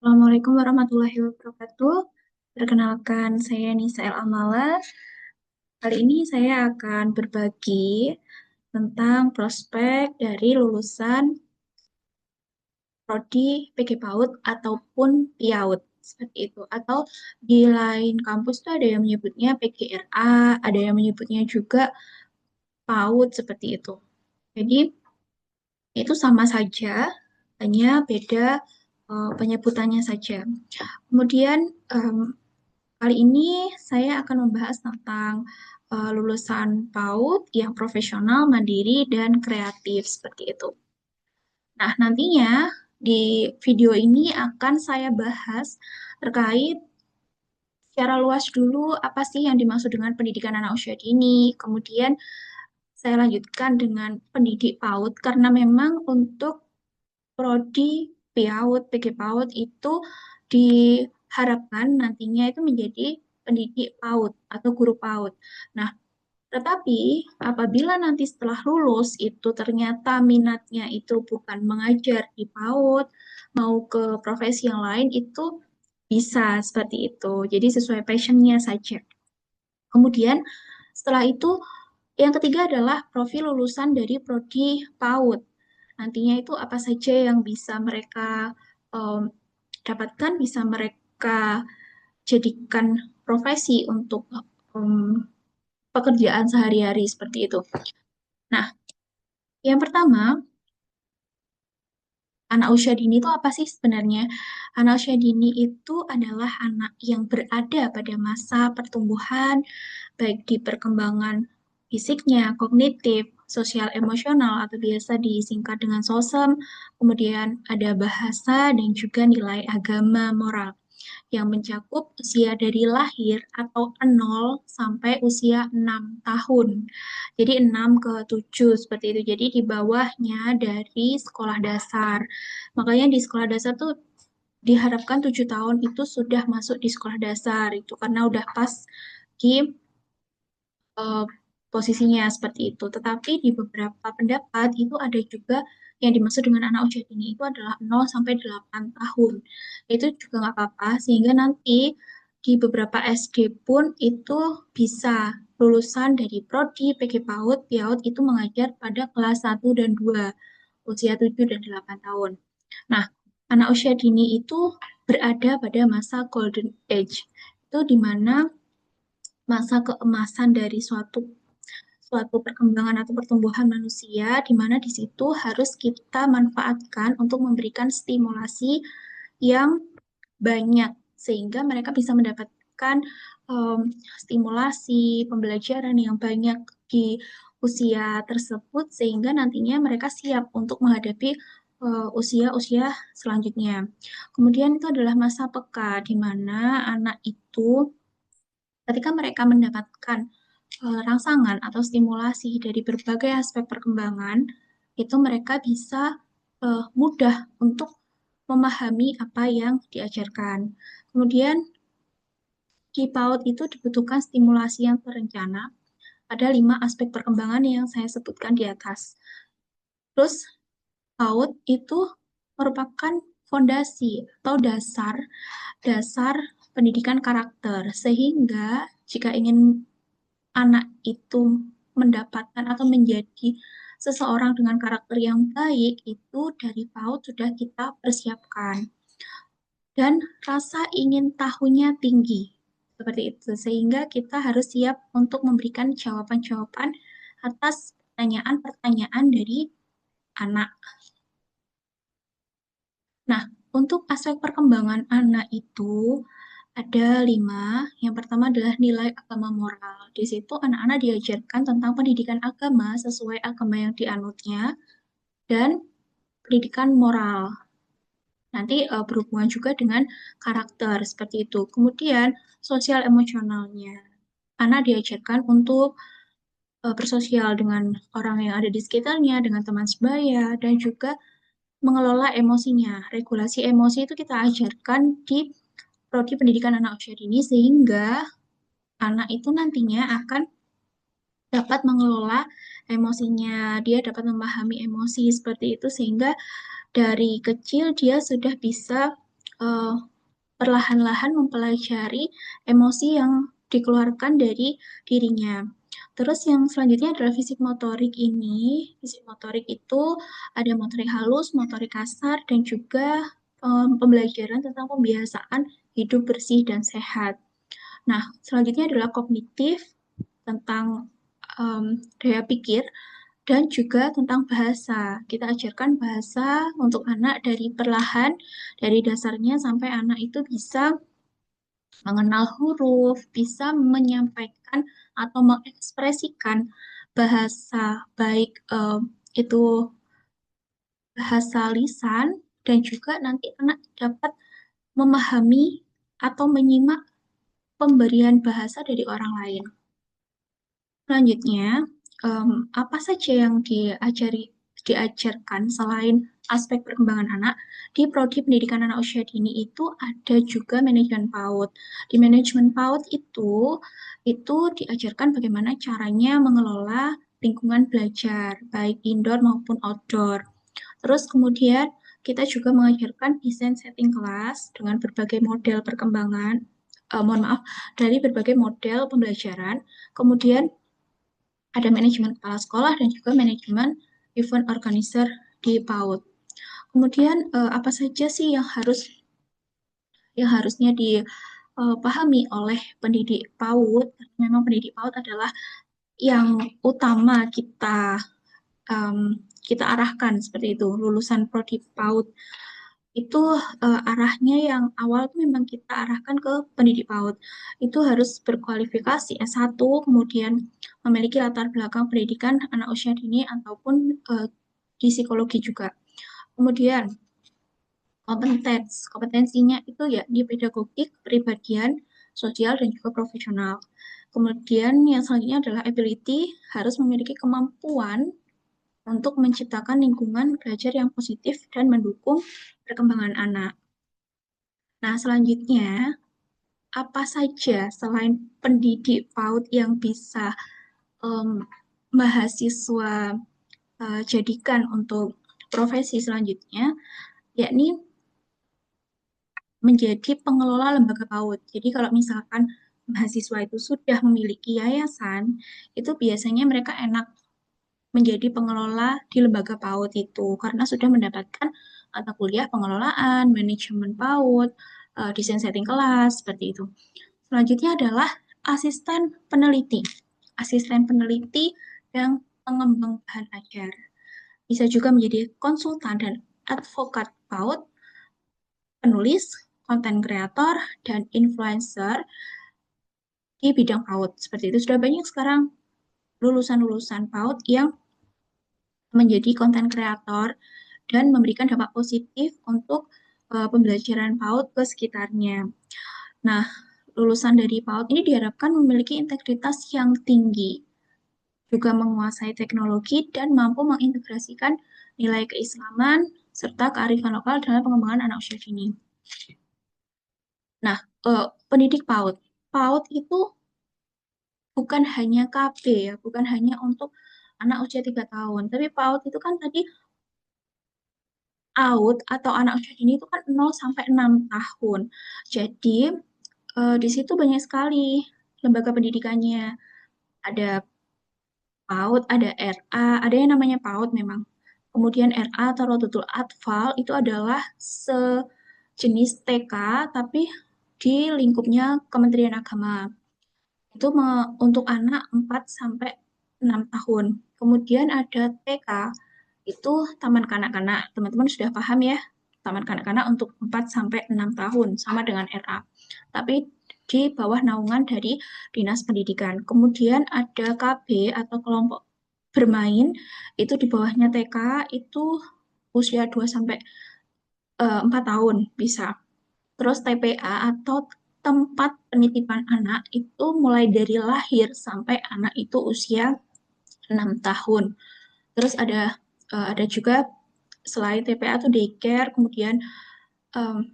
Assalamualaikum warahmatullahi wabarakatuh. Perkenalkan, saya Nisa El Amala. Kali ini saya akan berbagi tentang prospek dari lulusan prodi PG PAUD ataupun PIAUD seperti itu. Atau di lain kampus tuh ada yang menyebutnya PGRA, ada yang menyebutnya juga PAUD seperti itu. Jadi itu sama saja, hanya beda penyebutannya saja. Kemudian kali ini saya akan membahas tentang lulusan PAUD yang profesional, mandiri, dan kreatif seperti itu. Nah, nantinya di video ini akan saya bahas terkait secara luas dulu apa sih yang dimaksud dengan pendidikan anak usia dini. Kemudian saya lanjutkan dengan pendidik PAUD karena memang untuk prodi PAUD, PG PAUD itu diharapkan nantinya itu menjadi pendidik PAUD atau guru PAUD. Nah, tetapi apabila nanti setelah lulus itu ternyata minatnya itu bukan mengajar di PAUD, mau ke profesi yang lain itu bisa seperti itu. Jadi sesuai passionnya saja. Kemudian setelah itu yang ketiga adalah profil lulusan dari prodi PAUD. Nantinya itu apa saja yang bisa mereka em, dapatkan, bisa mereka jadikan profesi untuk pekerjaan sehari-hari seperti itu. Nah, yang pertama, anak usia dini itu apa sih sebenarnya? Anak usia dini itu adalah anak yang berada pada masa pertumbuhan, baik di perkembangan fisiknya, kognitif, sosial emosional, atau biasa disingkat dengan SOSEM, kemudian ada bahasa dan juga nilai agama moral yang mencakup usia dari lahir atau 0 sampai usia 6 tahun. Jadi 6 ke 7 seperti itu. Jadi di bawahnya dari sekolah dasar. Makanya di sekolah dasar tuh diharapkan 7 tahun itu sudah masuk di sekolah dasar itu karena udah pas di eh, posisinya seperti itu. Tetapi di beberapa pendapat itu ada juga yang dimaksud dengan anak usia dini itu adalah 0 sampai 8 tahun. Itu juga nggak apa-apa, sehingga nanti di beberapa SD pun itu bisa lulusan dari Prodi, PG PAUD, PIAUD itu mengajar pada kelas 1 dan 2 usia 7 dan 8 tahun. Nah, anak usia dini itu berada pada masa golden age. Itu di mana masa keemasan dari suatu suatu perkembangan atau pertumbuhan manusia, di mana di situ harus kita manfaatkan untuk memberikan stimulasi yang banyak, sehingga mereka bisa mendapatkan um, stimulasi pembelajaran yang banyak di usia tersebut, sehingga nantinya mereka siap untuk menghadapi usia-usia selanjutnya. Kemudian itu adalah masa peka, di mana anak itu ketika mereka mendapatkan rangsangan atau stimulasi dari berbagai aspek perkembangan, itu mereka bisa mudah untuk memahami apa yang diajarkan. Kemudian di PAUD itu dibutuhkan stimulasi yang terencana. Ada 5 aspek perkembangan yang saya sebutkan di atas. Terus PAUD itu merupakan fondasi atau dasar dasar pendidikan karakter, sehingga jika ingin anak itu mendapatkan atau menjadi seseorang dengan karakter yang baik, itu dari PAUD sudah kita persiapkan. Dan rasa ingin tahunya tinggi, seperti itu. Sehingga kita harus siap untuk memberikan jawaban-jawaban atas pertanyaan-pertanyaan dari anak. Nah, untuk aspek perkembangan anak itu ada 5. Yang pertama adalah nilai agama moral. Di situ anak-anak diajarkan tentang pendidikan agama sesuai agama yang dianutnya dan pendidikan moral. Nanti berhubungan juga dengan karakter seperti itu. Kemudian sosial emosionalnya. Anak diajarkan untuk bersosial dengan orang yang ada di sekitarnya, dengan teman sebaya, dan juga mengelola emosinya. Regulasi emosi itu kita ajarkan di prodi pendidikan anak usia dini sehingga anak itu nantinya akan dapat mengelola emosinya, dia dapat memahami emosi seperti itu sehingga dari kecil dia sudah bisa eh, perlahan-lahan mempelajari emosi yang dikeluarkan dari dirinya. Terus yang selanjutnya adalah fisik motorik ini. Fisik motorik itu ada motorik halus, motorik kasar, dan juga pembelajaran tentang pembiasaan hidup bersih dan sehat. Nah, selanjutnya adalah kognitif tentang daya pikir dan juga tentang bahasa. Kita ajarkan bahasa untuk anak dari perlahan, dari dasarnya sampai anak itu bisa mengenal huruf, bisa menyampaikan atau mengekspresikan bahasa, baik itu bahasa lisan, dan juga nanti anak dapat memahami atau menyimak pemberian bahasa dari orang lain. Selanjutnya, apa saja yang diajarkan selain aspek perkembangan anak di prodi pendidikan anak usia dini itu ada juga manajemen PAUD. Di manajemen PAUD itu diajarkan bagaimana caranya mengelola lingkungan belajar baik indoor maupun outdoor. Terus kemudian kita juga mengajarkan desain setting kelas dengan berbagai model perkembangan, mohon maaf, dari berbagai model pembelajaran. Kemudian ada manajemen kepala sekolah dan juga manajemen event organizer di PAUD. Kemudian apa saja sih yang harusnya dipahami oleh pendidik PAUD? Memang pendidik PAUD adalah yang utama kita arahkan seperti itu. Lulusan prodi PAUD itu arahnya yang awal tuh memang kita arahkan ke pendidik PAUD. Itu harus berkualifikasi S1, kemudian memiliki latar belakang pendidikan anak usia dini ataupun di psikologi juga. Kemudian kompetensinya itu ya di pedagogik, kepribadian, sosial, dan juga profesional. Kemudian yang selanjutnya adalah ability, harus memiliki kemampuan untuk menciptakan lingkungan belajar yang positif dan mendukung perkembangan anak. Nah, selanjutnya, apa saja selain pendidik PAUD yang bisa em, mahasiswa jadikan untuk profesi selanjutnya, yakni menjadi pengelola lembaga PAUD. Jadi kalau misalkan mahasiswa itu sudah memiliki yayasan, itu biasanya mereka enak menjadi pengelola di lembaga PAUD itu karena sudah mendapatkan mata kuliah pengelolaan, manajemen PAUD, desain setting kelas, seperti itu. Selanjutnya adalah asisten peneliti. Asisten peneliti yang pengembang bahan ajar. Bisa juga menjadi konsultan dan advokat PAUD, penulis, konten kreator, dan influencer di bidang PAUD. Seperti itu sudah banyak sekarang lulusan-lulusan PAUD yang menjadi konten kreator dan memberikan dampak positif untuk pembelajaran PAUD ke sekitarnya. Nah, lulusan dari PAUD ini diharapkan memiliki integritas yang tinggi, juga menguasai teknologi dan mampu mengintegrasikan nilai keislaman serta kearifan lokal dalam pengembangan anak usia dini. Nah, pendidik PAUD. PAUD itu bukan hanya KB ya, bukan hanya untuk anak usia 3 tahun, tapi PAUD itu kan tadi out atau anak usia dini itu kan 0 sampai 6 tahun. Jadi, di situ banyak sekali lembaga pendidikannya. Ada PAUD, ada RA, ada yang namanya PAUD memang. Kemudian RA atau Rotutul Atfal itu adalah sejenis TK tapi di lingkupnya Kementerian Agama. Itu untuk anak 4 sampai 6 tahun. Kemudian ada TK, itu taman kanak-kanak. Teman-teman sudah paham ya, taman kanak-kanak untuk 4 sampai 6 tahun, sama dengan RA. Tapi di bawah naungan dari Dinas Pendidikan. Kemudian ada KB atau kelompok bermain, itu di bawahnya TK, itu usia 2 sampai 4 tahun bisa. Terus TPA atau tempat penitipan anak itu mulai dari lahir sampai anak itu usia 6 tahun. Terus ada juga selain TPA itu daycare, kemudian um,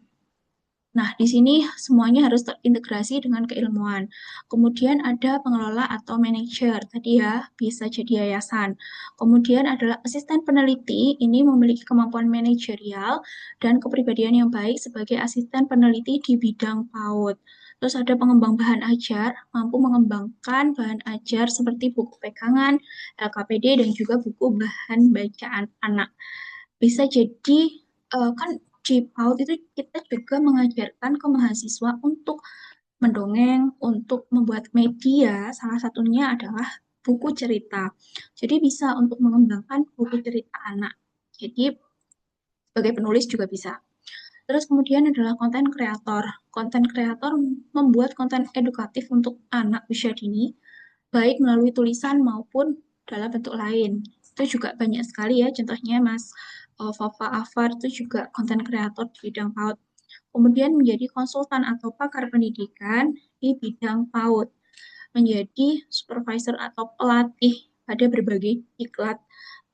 Nah, di sini semuanya harus terintegrasi dengan keilmuan. Kemudian ada pengelola atau manajer, tadi ya, bisa jadi yayasan. Kemudian adalah asisten peneliti, ini memiliki kemampuan manajerial dan kepribadian yang baik sebagai asisten peneliti di bidang PAUD. Terus ada pengembang bahan ajar, mampu mengembangkan bahan ajar seperti buku pegangan, LKPD, dan juga buku bahan bacaan anak. Bisa jadi kan di PAUD itu kita juga mengajarkan ke mahasiswa untuk mendongeng, untuk membuat media, salah satunya adalah buku cerita. Jadi bisa untuk mengembangkan buku cerita anak. Jadi sebagai penulis juga bisa. Terus kemudian adalah konten kreator. Konten kreator membuat konten edukatif untuk anak usia dini, baik melalui tulisan maupun dalam bentuk lain. Itu juga banyak sekali ya, contohnya Mas Fafa Afar itu juga konten kreator di bidang PAUD. Kemudian menjadi konsultan atau pakar pendidikan di bidang PAUD, menjadi supervisor atau pelatih pada berbagai diklat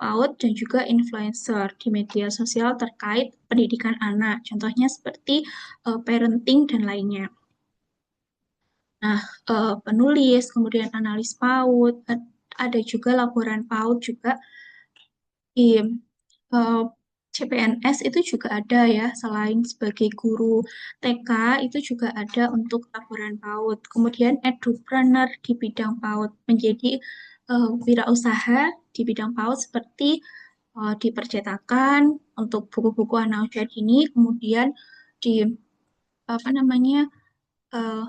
PAUD dan juga influencer di media sosial terkait pendidikan anak. Contohnya seperti parenting dan lainnya. Nah, penulis, kemudian analis PAUD, ada juga laporan PAUD juga di eh, CPNS itu juga ada ya, selain sebagai guru TK itu juga ada untuk laporan PAUD. Kemudian edupreneur di bidang PAUD menjadi wirausaha di bidang PAUD seperti di percetakan untuk buku-buku anak usia dini, kemudian di apa namanya eh,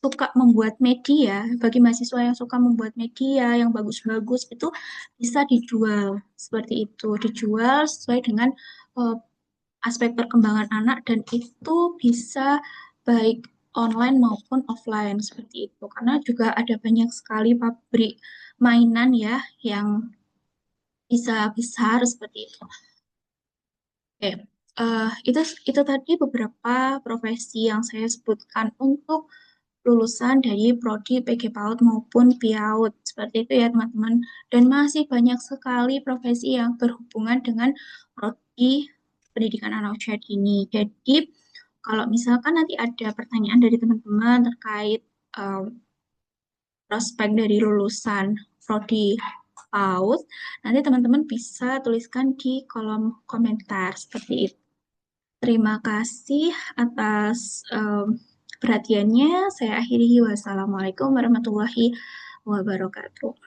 suka membuat media, bagi mahasiswa yang suka membuat media yang bagus-bagus itu bisa dijual seperti itu, dijual sesuai dengan eh, aspek perkembangan anak dan itu bisa baik online maupun offline seperti itu. Karena juga ada banyak sekali pabrik mainan ya yang bisa besar seperti itu. Oke, itu tadi beberapa profesi yang saya sebutkan untuk lulusan dari prodi PG PAUD maupun PIAUD. Seperti itu ya teman-teman. Dan masih banyak sekali profesi yang berhubungan dengan prodi pendidikan anak usia dini. Jadi kalau misalkan nanti ada pertanyaan dari teman-teman terkait um, prospek dari lulusan prodi PAUD, nanti teman-teman bisa tuliskan di kolom komentar seperti itu. Terima kasih atas perhatiannya. Saya akhiri. Wassalamualaikum warahmatullahi wabarakatuh.